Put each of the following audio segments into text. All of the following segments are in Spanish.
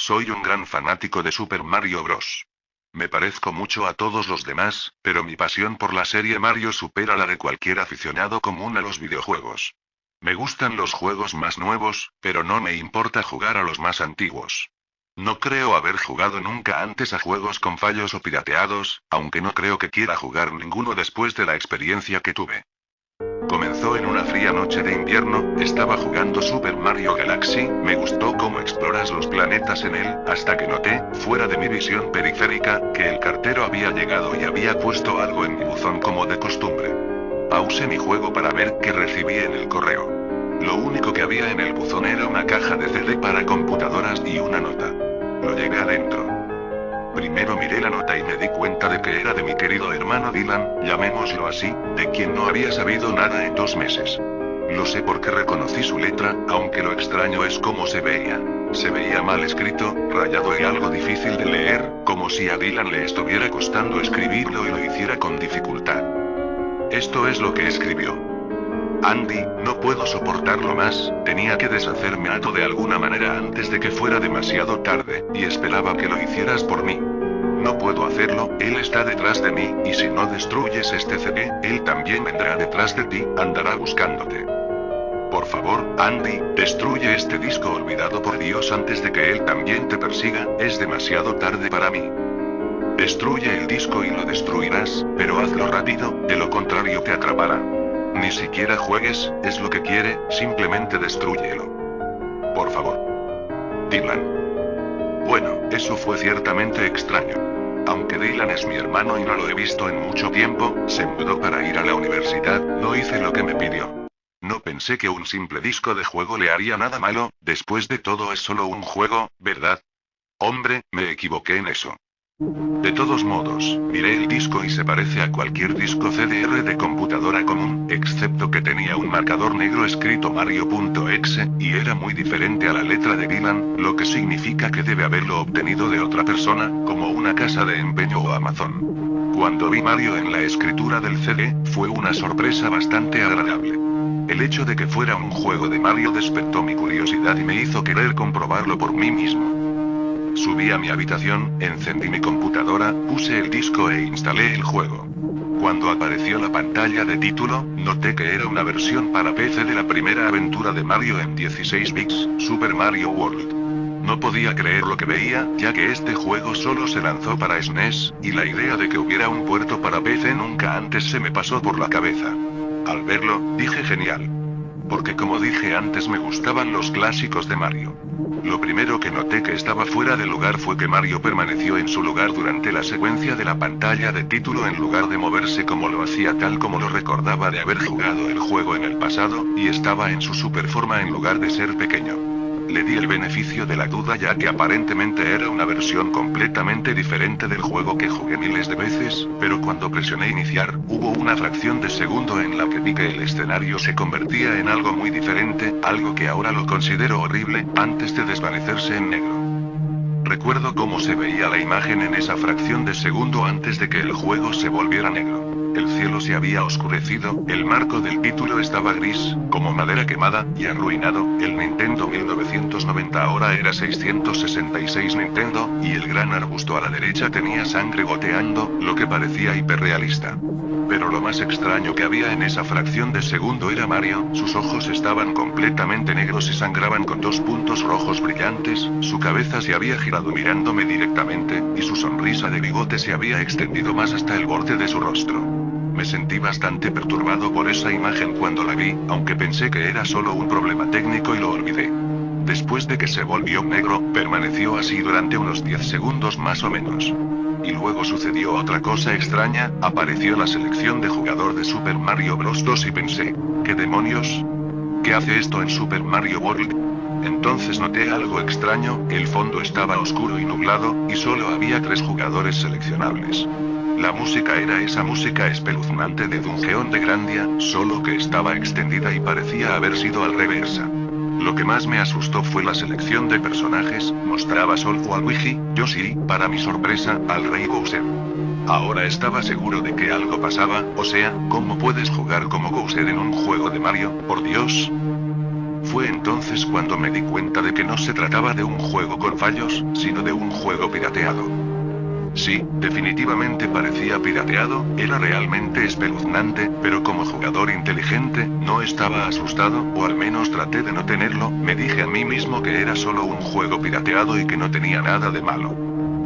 Soy un gran fanático de Super Mario Bros. Me parezco mucho a todos los demás, pero mi pasión por la serie Mario supera la de cualquier aficionado común a los videojuegos. Me gustan los juegos más nuevos, pero no me importa jugar a los más antiguos. No creo haber jugado nunca antes a juegos con fallos o pirateados, aunque no creo que quiera jugar ninguno después de la experiencia que tuve. Comenzó en una fría noche de invierno, estaba jugando Super Mario Galaxy, me gustó cómo exploras los planetas en él, hasta que noté, fuera de mi visión periférica, que el cartero había llegado y había puesto algo en mi buzón como de costumbre. Pausé mi juego para ver qué recibí en el correo. Lo único que había en el buzón era una caja de CD para computadoras y una nota. Lo llevé adentro. Primero miré la nota y me di cuenta de que era de mi querido hermano Dylan, llamémoslo así, de quien no había sabido nada en 2 meses. Lo sé porque reconocí su letra, aunque lo extraño es cómo se veía. Se veía mal escrito, rayado y algo difícil de leer, como si a Dylan le estuviera costando escribirlo y lo hiciera con dificultad. Esto es lo que escribió. Andy, no puedo soportarlo más, tenía que deshacerme a de alguna manera antes de que fuera demasiado tarde, y esperaba que lo hicieras por mí. No puedo hacerlo, él está detrás de mí, y si no destruyes este CD, él también vendrá detrás de ti, andará buscándote. Por favor, Andy, destruye este disco olvidado por Dios antes de que él también te persiga, es demasiado tarde para mí. Destruye el disco y lo destruirás, pero hazlo rápido, de lo contrario te atrapará. Ni siquiera juegues, es lo que quiere, simplemente destrúyelo. Por favor. Dylan. Bueno, eso fue ciertamente extraño. Aunque Dylan es mi hermano y no lo he visto en mucho tiempo, se mudó para ir a la universidad, no hice lo que me pidió. No pensé que un simple disco de juego le haría nada malo, después de todo es solo un juego, ¿verdad? Hombre, me equivoqué en eso. De todos modos, miré el disco y se parece a cualquier disco CDR de computadora común, excepto que tenía un marcador negro escrito Mario.exe, y era muy diferente a la letra de Dylan, lo que significa que debe haberlo obtenido de otra persona, como una casa de empeño o Amazon. Cuando vi Mario en la escritura del CD, fue una sorpresa bastante agradable. El hecho de que fuera un juego de Mario despertó mi curiosidad y me hizo querer comprobarlo por mí mismo. Subí a mi habitación, encendí mi computadora, puse el disco e instalé el juego. Cuando apareció la pantalla de título, noté que era una versión para PC de la primera aventura de Mario en 16 bits, Super Mario World. No podía creer lo que veía, ya que este juego solo se lanzó para SNES, y la idea de que hubiera un puerto para PC nunca antes se me pasó por la cabeza. Al verlo, dije genial. Porque como dije antes me gustaban los clásicos de Mario. Lo primero que noté que estaba fuera de lugar fue que Mario permaneció en su lugar durante la secuencia de la pantalla de título en lugar de moverse como lo hacía tal como lo recordaba de haber jugado el juego en el pasado, y estaba en su superforma en lugar de ser pequeño. Le di el beneficio de la duda ya que aparentemente era una versión completamente diferente del juego que jugué miles de veces, pero cuando presioné iniciar, hubo una fracción de segundo en la que vi que el escenario se convertía en algo muy diferente, algo que ahora lo considero horrible, antes de desvanecerse en negro. Recuerdo cómo se veía la imagen en esa fracción de segundo antes de que el juego se volviera negro. El cielo se había oscurecido, el marco del título estaba gris, como madera quemada, y arruinado, el Nintendo 1990 ahora era 666 Nintendo, y el gran arbusto a la derecha tenía sangre goteando, lo que parecía hiperrealista. Pero lo más extraño que había en esa fracción de segundo era Mario, sus ojos estaban completamente negros y sangraban con 2 puntos rojos brillantes, su cabeza se había girado mirándome directamente, y su sonrisa de bigote se había extendido más hasta el borde de su rostro. Me sentí bastante perturbado por esa imagen cuando la vi, aunque pensé que era solo un problema técnico y lo olvidé. Después de que se volvió negro, permaneció así durante unos 10 segundos más o menos. Y luego sucedió otra cosa extraña, apareció la selección de jugador de Super Mario Bros. 2 y pensé, ¿qué demonios? ¿Qué hace esto en Super Mario World? Entonces noté algo extraño, el fondo estaba oscuro y nublado, y solo había 3 jugadores seleccionables. La música era esa música espeluznante de Dungeon de Grandia, solo que estaba extendida y parecía haber sido al reversa. Lo que más me asustó fue la selección de personajes, mostraba solo a Luigi, Yoshi y, para mi sorpresa, al Rey Bowser. Ahora estaba seguro de que algo pasaba, o sea, ¿cómo puedes jugar como Bowser en un juego de Mario, por Dios? Fue entonces cuando me di cuenta de que no se trataba de un juego con fallos, sino de un juego pirateado. Sí, definitivamente parecía pirateado, era realmente espeluznante, pero como jugador inteligente, no estaba asustado, o al menos traté de no tenerlo, me dije a mí mismo que era solo un juego pirateado y que no tenía nada de malo.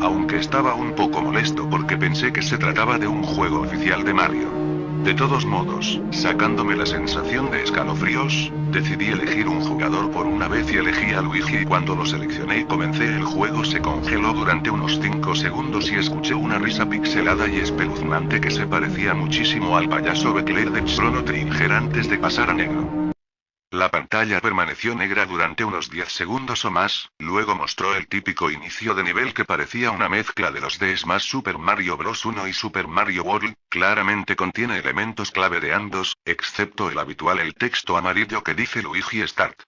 Aunque estaba un poco molesto porque pensé que se trataba de un juego oficial de Mario. De todos modos, sacándome la sensación de escalofríos, decidí elegir un jugador por una vez y elegí a Luigi y cuando lo seleccioné y comencé el juego se congeló durante unos 5 segundos y escuché una risa pixelada y espeluznante que se parecía muchísimo al payaso Beckler de Chrono Trigger antes de pasar a negro. La pantalla permaneció negra durante unos 10 segundos o más, luego mostró el típico inicio de nivel que parecía una mezcla de los de Smash Super Mario Bros. 1 y Super Mario World, claramente contiene elementos clave de ambos, excepto el habitual el texto amarillo que dice Luigi Start.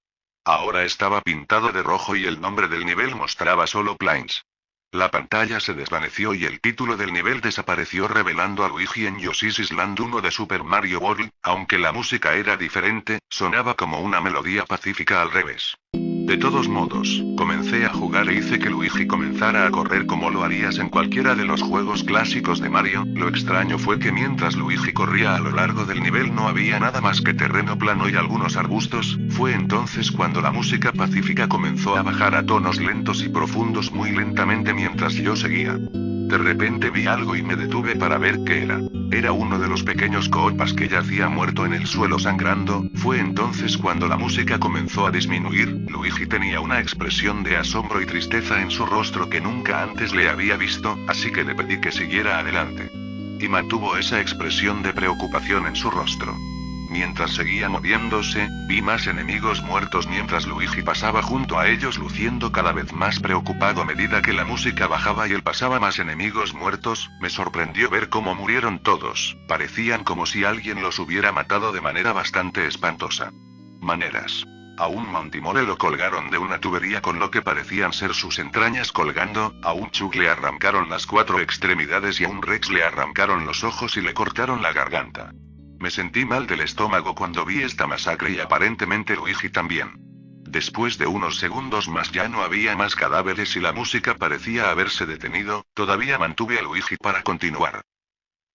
Ahora estaba pintado de rojo y el nombre del nivel mostraba solo Plains. La pantalla se desvaneció y el título del nivel desapareció revelando a Luigi en Yoshi's Island 1 de Super Mario World, aunque la música era diferente, sonaba como una melodía pacífica al revés. De todos modos, comencé a jugar e hice que Luigi comenzara a correr como lo harías en cualquiera de los juegos clásicos de Mario. Lo extraño fue que mientras Luigi corría a lo largo del nivel no había nada más que terreno plano y algunos arbustos. Fue entonces cuando la música pacífica comenzó a bajar a tonos lentos y profundos muy lentamente mientras yo seguía. De repente vi algo y me detuve para ver qué era. Era uno de los pequeños Koopas que yacía muerto en el suelo sangrando. Fue entonces cuando la música comenzó a disminuir. Luigi tenía una expresión de asombro y tristeza en su rostro que nunca antes le había visto, así que le pedí que siguiera adelante. Y mantuvo esa expresión de preocupación en su rostro. Mientras seguía moviéndose, vi más enemigos muertos mientras Luigi pasaba junto a ellos luciendo cada vez más preocupado a medida que la música bajaba y él pasaba más enemigos muertos. Me sorprendió ver cómo murieron todos, parecían como si alguien los hubiera matado de manera bastante espantosa. A un Montimore lo colgaron de una tubería con lo que parecían ser sus entrañas colgando, a un Chug le arrancaron las 4 extremidades y a un Rex le arrancaron los ojos y le cortaron la garganta. Me sentí mal del estómago cuando vi esta masacre y aparentemente Luigi también. Después de unos segundos más ya no había más cadáveres y la música parecía haberse detenido, todavía mantuve a Luigi para continuar.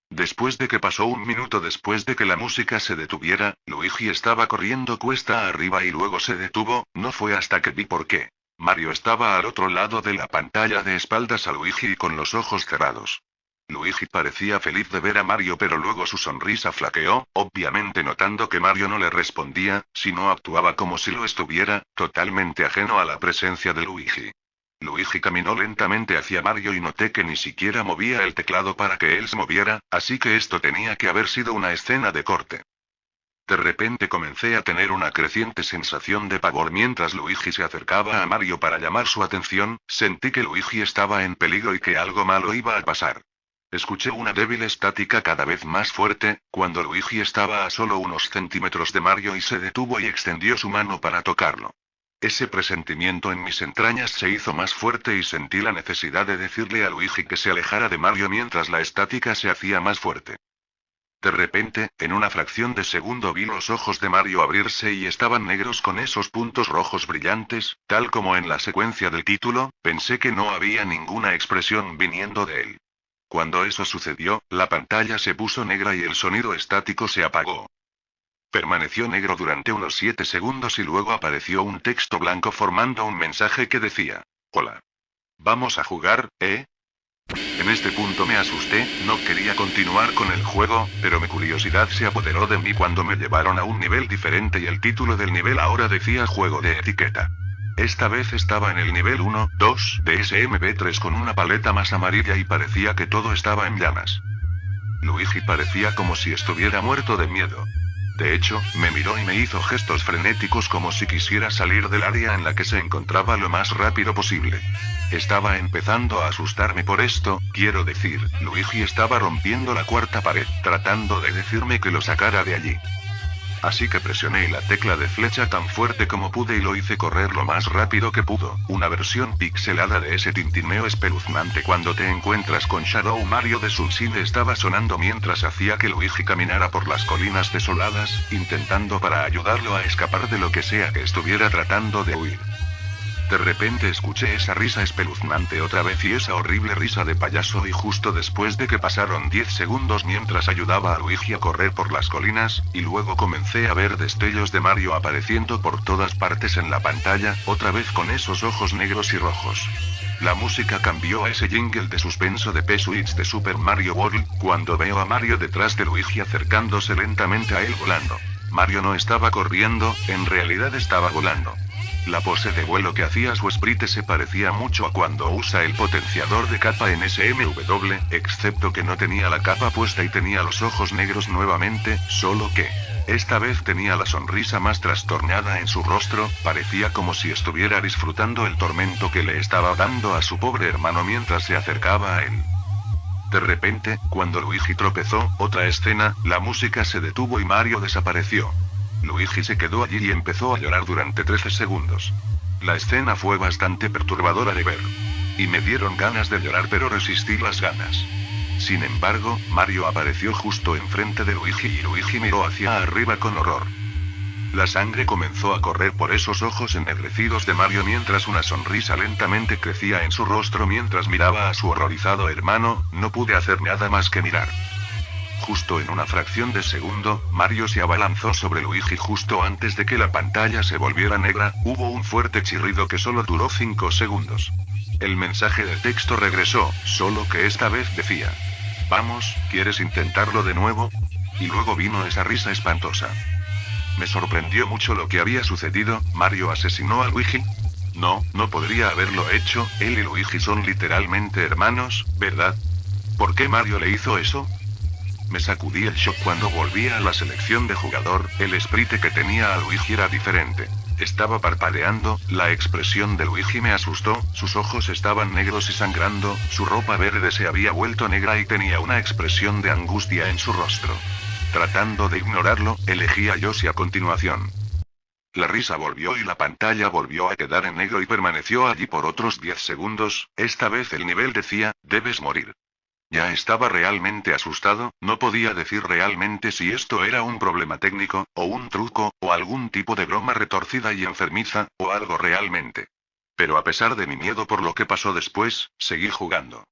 Después de que pasó un minuto después de que la música se detuviera, Luigi estaba corriendo cuesta arriba y luego se detuvo, no fue hasta que vi por qué. Mario estaba al otro lado de la pantalla de espaldas a Luigi y con los ojos cerrados. Luigi parecía feliz de ver a Mario pero luego su sonrisa flaqueó, obviamente notando que Mario no le respondía, sino actuaba como si lo estuviera, totalmente ajeno a la presencia de Luigi. Luigi caminó lentamente hacia Mario y noté que ni siquiera movía el teclado para que él se moviera, así que esto tenía que haber sido una escena de corte. De repente comencé a tener una creciente sensación de pavor mientras Luigi se acercaba a Mario para llamar su atención, sentí que Luigi estaba en peligro y que algo malo iba a pasar. Escuché una débil estática cada vez más fuerte, cuando Luigi estaba a solo unos centímetros de Mario y se detuvo y extendió su mano para tocarlo. Ese presentimiento en mis entrañas se hizo más fuerte y sentí la necesidad de decirle a Luigi que se alejara de Mario mientras la estática se hacía más fuerte. De repente, en una fracción de segundo vi los ojos de Mario abrirse y estaban negros con esos puntos rojos brillantes, tal como en la secuencia del título. Pensé que no había ninguna expresión viniendo de él. Cuando eso sucedió, la pantalla se puso negra y el sonido estático se apagó. Permaneció negro durante unos 7 segundos y luego apareció un texto blanco formando un mensaje que decía: Hola. ¿Vamos a jugar, eh? En este punto me asusté, no quería continuar con el juego, pero mi curiosidad se apoderó de mí cuando me llevaron a un nivel diferente y el título del nivel ahora decía juego de etiqueta. Esta vez estaba en el nivel 1-2 de SMP3 con una paleta más amarilla y parecía que todo estaba en llamas. Luigi parecía como si estuviera muerto de miedo. De hecho, me miró y me hizo gestos frenéticos como si quisiera salir del área en la que se encontraba lo más rápido posible. Estaba empezando a asustarme por esto, quiero decir, Luigi estaba rompiendo la cuarta pared, tratando de decirme que lo sacara de allí. Así que presioné la tecla de flecha tan fuerte como pude y lo hice correr lo más rápido que pudo. Una versión pixelada de ese tintineo espeluznante cuando te encuentras con Shadow Mario de Sunshine estaba sonando mientras hacía que Luigi caminara por las colinas desoladas, intentando para ayudarlo a escapar de lo que sea que estuviera tratando de huir. De repente escuché esa risa espeluznante otra vez y esa horrible risa de payaso y justo después de que pasaron 10 segundos mientras ayudaba a Luigi a correr por las colinas, y luego comencé a ver destellos de Mario apareciendo por todas partes en la pantalla, otra vez con esos ojos negros y rojos. La música cambió a ese jingle de suspenso de P-Switch de Super Mario World, cuando veo a Mario detrás de Luigi acercándose lentamente a él volando. Mario no estaba corriendo, en realidad estaba volando. La pose de vuelo que hacía su sprite se parecía mucho a cuando usa el potenciador de capa en SMW, excepto que no tenía la capa puesta y tenía los ojos negros nuevamente, solo que esta vez tenía la sonrisa más trastornada en su rostro, parecía como si estuviera disfrutando el tormento que le estaba dando a su pobre hermano mientras se acercaba a él. De repente, cuando Luigi tropezó, otra escena, la música se detuvo y Mario desapareció. Luigi se quedó allí y empezó a llorar durante 13 segundos. La escena fue bastante perturbadora de ver. Y me dieron ganas de llorar pero resistí las ganas. Sin embargo, Mario apareció justo enfrente de Luigi y Luigi miró hacia arriba con horror. La sangre comenzó a correr por esos ojos ennegrecidos de Mario mientras una sonrisa lentamente crecía en su rostro mientras miraba a su horrorizado hermano, no pude hacer nada más que mirar. Justo en una fracción de segundo, Mario se abalanzó sobre Luigi justo antes de que la pantalla se volviera negra, hubo un fuerte chirrido que solo duró 5 segundos. El mensaje de texto regresó, solo que esta vez decía: "Vamos, ¿quieres intentarlo de nuevo?". Y luego vino esa risa espantosa. Me sorprendió mucho lo que había sucedido. ¿Mario asesinó a Luigi? No, no podría haberlo hecho, él y Luigi son literalmente hermanos, ¿verdad? ¿Por qué Mario le hizo eso? Me sacudí el shock cuando volví a la selección de jugador, el sprite que tenía a Luigi era diferente. Estaba parpadeando, la expresión de Luigi me asustó, sus ojos estaban negros y sangrando, su ropa verde se había vuelto negra y tenía una expresión de angustia en su rostro. Tratando de ignorarlo, elegí a Yoshi a continuación. La risa volvió y la pantalla volvió a quedar en negro y permaneció allí por otros 10 segundos, esta vez el nivel decía: "Debes morir". Ya estaba realmente asustado, no podía decir realmente si esto era un problema técnico, o un truco, o algún tipo de broma retorcida y enfermiza, o algo realmente. Pero a pesar de mi miedo por lo que pasó después, seguí jugando.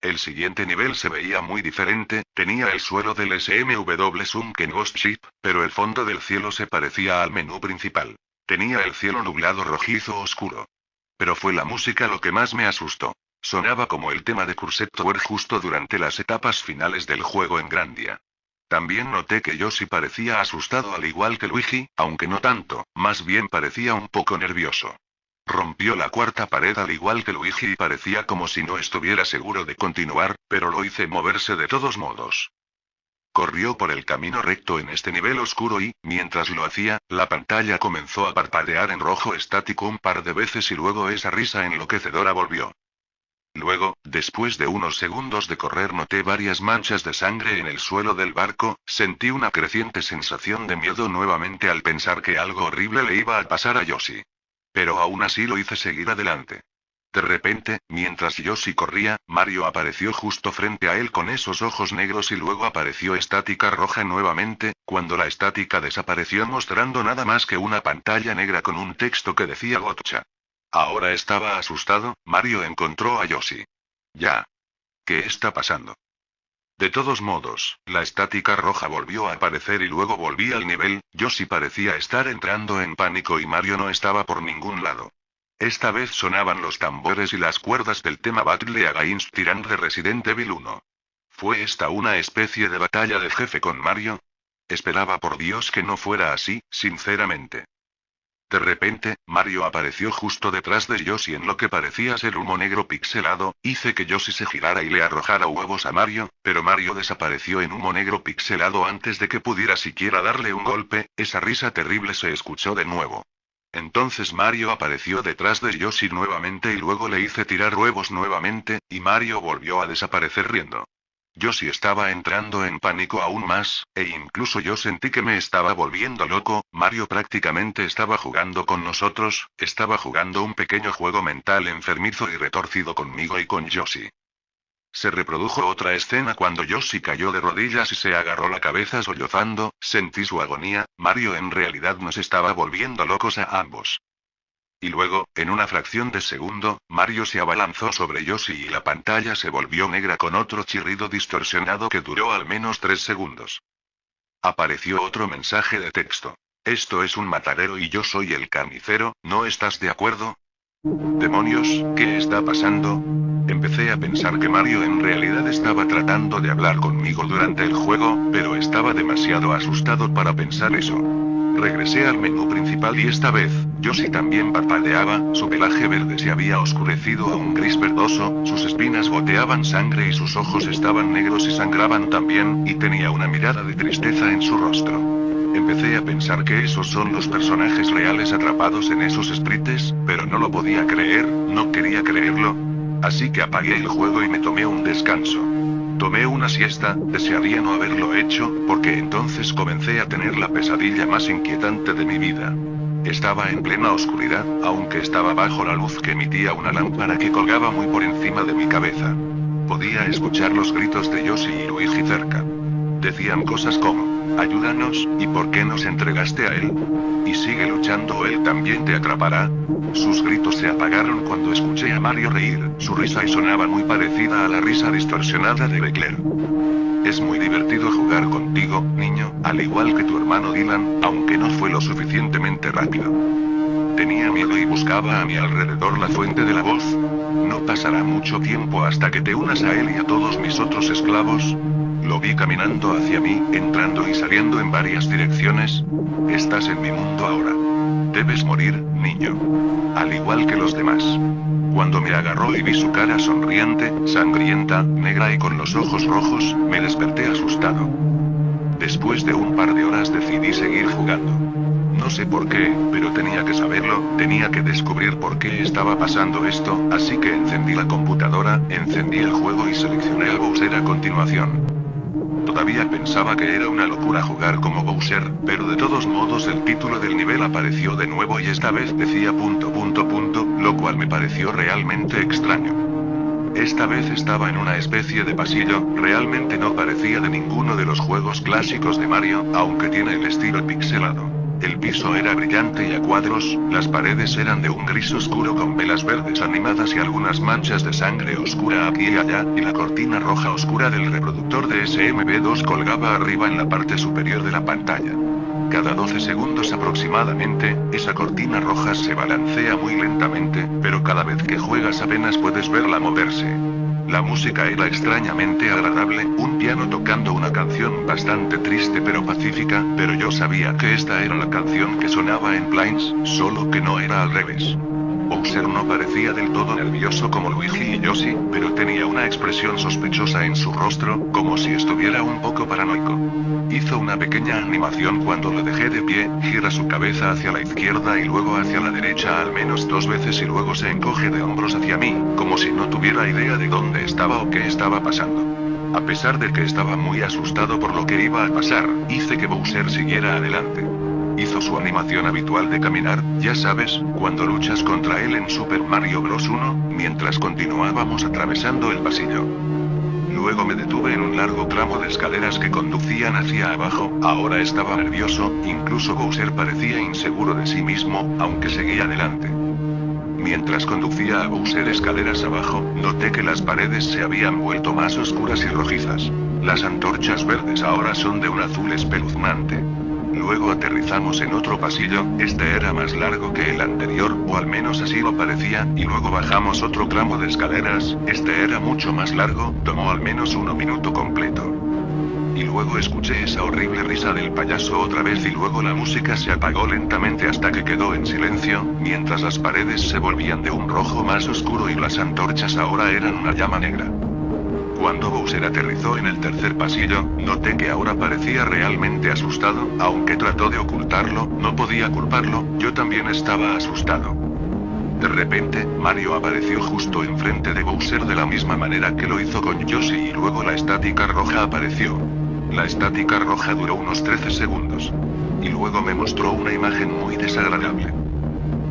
El siguiente nivel se veía muy diferente, tenía el suelo del SMW Sunken Ghost Ship, pero el fondo del cielo se parecía al menú principal. Tenía el cielo nublado rojizo oscuro. Pero fue la música lo que más me asustó. Sonaba como el tema de Cursed Tower justo durante las etapas finales del juego en Grandia. También noté que Yoshi parecía asustado al igual que Luigi, aunque no tanto, más bien parecía un poco nervioso. Rompió la cuarta pared al igual que Luigi y parecía como si no estuviera seguro de continuar, pero lo hice moverse de todos modos. Corrió por el camino recto en este nivel oscuro y, mientras lo hacía, la pantalla comenzó a parpadear en rojo estático un par de veces y luego esa risa enloquecedora volvió. Luego, después de unos segundos de correr noté varias manchas de sangre en el suelo del barco, sentí una creciente sensación de miedo nuevamente al pensar que algo horrible le iba a pasar a Yoshi. Pero aún así lo hice seguir adelante. De repente, mientras Yoshi corría, Mario apareció justo frente a él con esos ojos negros y luego apareció estática roja nuevamente, cuando la estática desapareció mostrando nada más que una pantalla negra con un texto que decía Gotcha. Ahora estaba asustado, Mario encontró a Yoshi. Ya. ¿Qué está pasando? De todos modos, la estática roja volvió a aparecer y luego volví al nivel, Yoshi parecía estar entrando en pánico y Mario no estaba por ningún lado. Esta vez sonaban los tambores y las cuerdas del tema Battle Against Tyrant de Resident Evil 1. ¿Fue esta una especie de batalla de jefe con Mario? Esperaba por Dios que no fuera así, sinceramente. De repente, Mario apareció justo detrás de Yoshi en lo que parecía ser humo negro pixelado, hice que Yoshi se girara y le arrojara huevos a Mario, pero Mario desapareció en humo negro pixelado antes de que pudiera siquiera darle un golpe, esa risa terrible se escuchó de nuevo. Entonces Mario apareció detrás de Yoshi nuevamente y luego le hice tirar huevos nuevamente, y Mario volvió a desaparecer riendo. Yo sí estaba entrando en pánico aún más, e incluso yo sentí que me estaba volviendo loco. Mario prácticamente estaba jugando con nosotros, estaba jugando un pequeño juego mental enfermizo y retorcido conmigo y con Yoshi. Se reprodujo otra escena cuando Yoshi cayó de rodillas y se agarró la cabeza sollozando, sentí su agonía. Mario en realidad nos estaba volviendo locos a ambos. Y luego, en una fracción de segundo, Mario se abalanzó sobre Yoshi y la pantalla se volvió negra con otro chirrido distorsionado que duró al menos 3 segundos. Apareció otro mensaje de texto. Esto es un matadero y yo soy el carnicero, ¿no estás de acuerdo? Demonios, ¿qué está pasando? Empecé a pensar que Mario en realidad estaba tratando de hablar conmigo durante el juego, pero estaba demasiado asustado para pensar eso. Regresé al menú principal y esta vez, Yoshi también parpadeaba, su pelaje verde se había oscurecido a un gris verdoso, sus espinas goteaban sangre y sus ojos estaban negros y sangraban también, y tenía una mirada de tristeza en su rostro. Empecé a pensar que esos son los personajes reales atrapados en esos sprites, pero no lo podía creer, no quería creerlo. Así que apagué el juego y me tomé un descanso. Tomé una siesta, desearía no haberlo hecho, porque entonces comencé a tener la pesadilla más inquietante de mi vida. Estaba en plena oscuridad, aunque estaba bajo la luz que emitía una lámpara que colgaba muy por encima de mi cabeza. Podía escuchar los gritos de Yoshi y Luigi cerca. Decían cosas como, ayúdanos, ¿y por qué nos entregaste a él? Y sigue luchando o él también te atrapará. Sus gritos se apagaron cuando escuché a Mario reír, su risa y sonaba muy parecida a la risa distorsionada de Beckler. Es muy divertido jugar contigo, niño, al igual que tu hermano Dylan, aunque no fue lo suficientemente rápido. Tenía miedo y buscaba a mi alrededor la fuente de la voz. No pasará mucho tiempo hasta que te unas a él y a todos mis otros esclavos. Lo vi caminando hacia mí, entrando y saliendo en varias direcciones. Estás en mi mundo ahora. Debes morir, niño. Al igual que los demás. Cuando me agarró y vi su cara sonriente, sangrienta, negra y con los ojos rojos, me desperté asustado. Después de un par de horas decidí seguir jugando. No sé por qué, pero tenía que saberlo, tenía que descubrir por qué estaba pasando esto, así que encendí la computadora, encendí el juego y seleccioné a Bowser a continuación. Todavía pensaba que era una locura jugar como Bowser, pero de todos modos el título del nivel apareció de nuevo y esta vez decía ... lo cual me pareció realmente extraño. Esta vez estaba en una especie de pasillo, realmente no parecía de ninguno de los juegos clásicos de Mario, aunque tiene el estilo pixelado. El piso era brillante y a cuadros, las paredes eran de un gris oscuro con velas verdes animadas y algunas manchas de sangre oscura aquí y allá, y la cortina roja oscura del reproductor de SMB2 colgaba arriba en la parte superior de la pantalla. Cada 12 segundos aproximadamente, esa cortina roja se balancea muy lentamente, pero cada vez que juegas apenas puedes verla moverse. La música era extrañamente agradable, un piano tocando una canción bastante triste pero pacífica, pero yo sabía que esta era la canción que sonaba en Plains, solo que no era al revés. Bowser no parecía del todo nervioso como Luigi y Yoshi, pero tenía una expresión sospechosa en su rostro, como si estuviera un poco paranoico. Hizo una pequeña animación cuando lo dejé de pie, gira su cabeza hacia la izquierda y luego hacia la derecha al menos 2 veces y luego se encoge de hombros hacia mí, como si no tuviera idea de dónde estaba o qué estaba pasando. A pesar de que estaba muy asustado por lo que iba a pasar, hice que Bowser siguiera adelante. Hizo su animación habitual de caminar, ya sabes, cuando luchas contra él en Super Mario Bros. 1, mientras continuábamos atravesando el pasillo. Luego me detuve en un largo tramo de escaleras que conducían hacia abajo, ahora estaba nervioso, incluso Bowser parecía inseguro de sí mismo, aunque seguía adelante. Mientras conducía a Bowser escaleras abajo, noté que las paredes se habían vuelto más oscuras y rojizas. Las antorchas verdes ahora son de un azul espeluznante. Luego aterrizamos en otro pasillo, este era más largo que el anterior, o al menos así lo parecía, y luego bajamos otro tramo de escaleras, este era mucho más largo, tomó al menos 1 minuto completo. Y luego escuché esa horrible risa del payaso otra vez y luego la música se apagó lentamente hasta que quedó en silencio, mientras las paredes se volvían de un rojo más oscuro y las antorchas ahora eran una llama negra. Cuando Bowser aterrizó en el tercer pasillo, noté que ahora parecía realmente asustado, aunque trató de ocultarlo, no podía culparlo, yo también estaba asustado. De repente, Mario apareció justo enfrente de Bowser de la misma manera que lo hizo con Yoshi y luego la estática roja apareció. La estática roja duró unos 13 segundos. Y luego me mostró una imagen muy desagradable.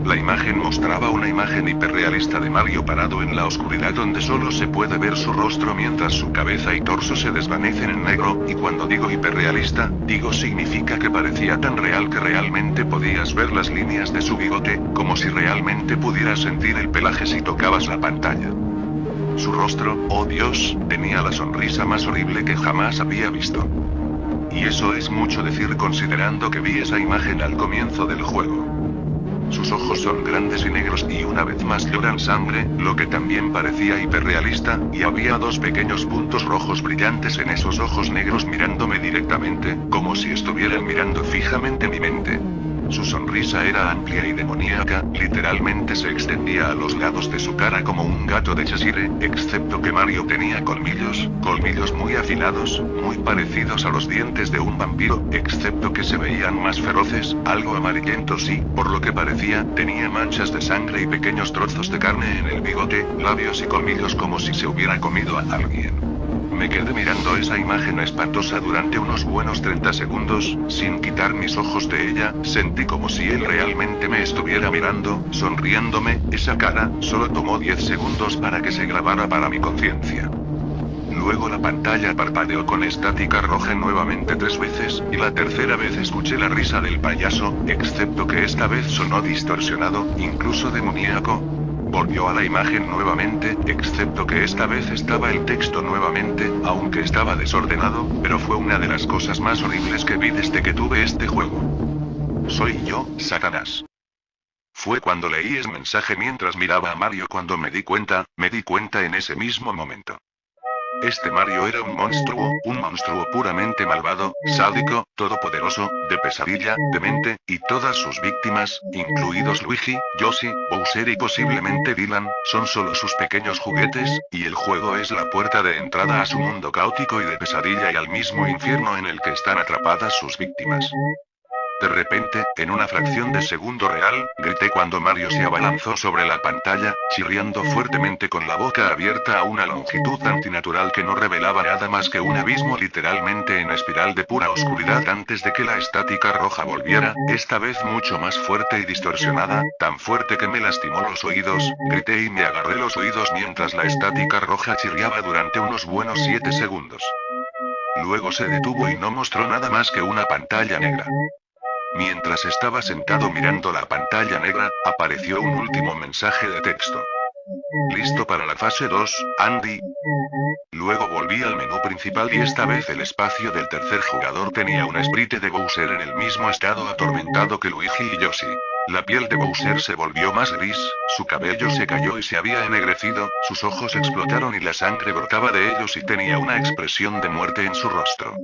La imagen mostraba una imagen hiperrealista de Mario parado en la oscuridad donde solo se puede ver su rostro mientras su cabeza y torso se desvanecen en negro, y cuando digo hiperrealista, digo significa que parecía tan real que realmente podías ver las líneas de su bigote, como si realmente pudieras sentir el pelaje si tocabas la pantalla. Su rostro, oh Dios, tenía la sonrisa más horrible que jamás había visto. Y eso es mucho decir considerando que vi esa imagen al comienzo del juego. Sus ojos son grandes y negros y una vez más lloran sangre, lo que también parecía hiperrealista, y había dos pequeños puntos rojos brillantes en esos ojos negros mirándome directamente, como si estuvieran mirando fijamente mi mente. Su sonrisa era amplia y demoníaca, literalmente se extendía a los lados de su cara como un gato de Cheshire, excepto que Mario tenía colmillos muy afilados, muy parecidos a los dientes de un vampiro, excepto que se veían más feroces, algo amarillentos y, por lo que parecía, tenía manchas de sangre y pequeños trozos de carne en el bigote, labios y colmillos como si se hubiera comido a alguien. Me quedé mirando esa imagen espantosa durante unos buenos 30 segundos, sin quitar mis ojos de ella, sentí como si él realmente me estuviera mirando, sonriéndome, esa cara, solo tomó 10 segundos para que se grabara para mi conciencia. Luego la pantalla parpadeó con estática roja nuevamente 3 veces, y la tercera vez escuché la risa del payaso, excepto que esta vez sonó distorsionado, incluso demoníaco. Volvió a la imagen nuevamente, excepto que esta vez estaba el texto nuevamente, aunque estaba desordenado, pero fue una de las cosas más horribles que vi desde que tuve este juego. Soy yo, Satanás. Fue cuando leí ese mensaje mientras miraba a Mario cuando me di cuenta en ese mismo momento. Este Mario era un monstruo puramente malvado, sádico, todopoderoso, de pesadilla, demente, y todas sus víctimas, incluidos Luigi, Yoshi, Bowser y posiblemente Dylan, son solo sus pequeños juguetes, y el juego es la puerta de entrada a su mundo caótico y de pesadilla y al mismo infierno en el que están atrapadas sus víctimas. De repente, en una fracción de segundo real, grité cuando Mario se abalanzó sobre la pantalla, chirriando fuertemente con la boca abierta a una longitud antinatural que no revelaba nada más que un abismo literalmente en espiral de pura oscuridad antes de que la estática roja volviera, esta vez mucho más fuerte y distorsionada, tan fuerte que me lastimó los oídos, grité y me agarré los oídos mientras la estática roja chirriaba durante unos buenos 7 segundos. Luego se detuvo y no mostró nada más que una pantalla negra. Mientras estaba sentado mirando la pantalla negra, apareció un último mensaje de texto. ¿Listo para la fase 2, Andy? Luego volví al menú principal y esta vez el espacio del tercer jugador tenía un sprite de Bowser en el mismo estado atormentado que Luigi y Yoshi. La piel de Bowser se volvió más gris, su cabello se cayó y se había ennegrecido, sus ojos explotaron y la sangre brotaba de ellos y tenía una expresión de muerte en su rostro.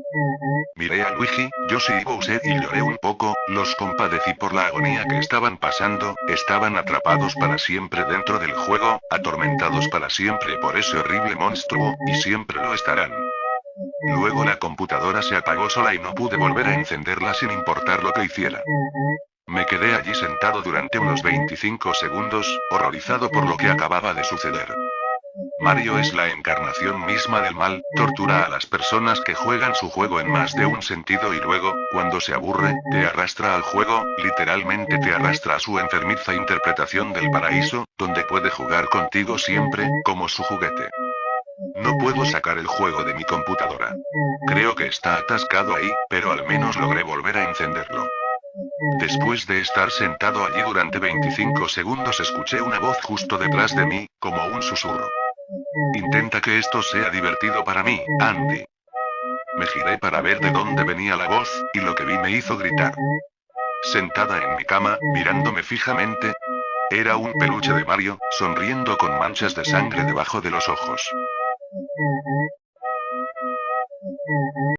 Miré a Luigi, Yoshi y Bowser y lloré un poco, los compadecí por la agonía que estaban pasando, estaban atrapados para siempre dentro del juego, atormentados para siempre por ese horrible monstruo, y siempre lo estarán. Luego la computadora se apagó sola y no pude volver a encenderla sin importar lo que hiciera. Me quedé allí sentado durante unos 25 segundos, horrorizado por lo que acababa de suceder. Mario es la encarnación misma del mal, tortura a las personas que juegan su juego en más de un sentido y luego, cuando se aburre, te arrastra al juego, literalmente te arrastra a su enfermiza interpretación del paraíso, donde puede jugar contigo siempre, como su juguete. No puedo sacar el juego de mi computadora. Creo que está atascado ahí, pero al menos logré volver a encenderlo. Después de estar sentado allí durante 25 segundos escuché una voz justo detrás de mí, como un susurro. Intenta que esto sea divertido para mí, Andy. Me giré para ver de dónde venía la voz, y lo que vi me hizo gritar. Sentada en mi cama, mirándome fijamente, era un peluche de Mario, sonriendo con manchas de sangre debajo de los ojos.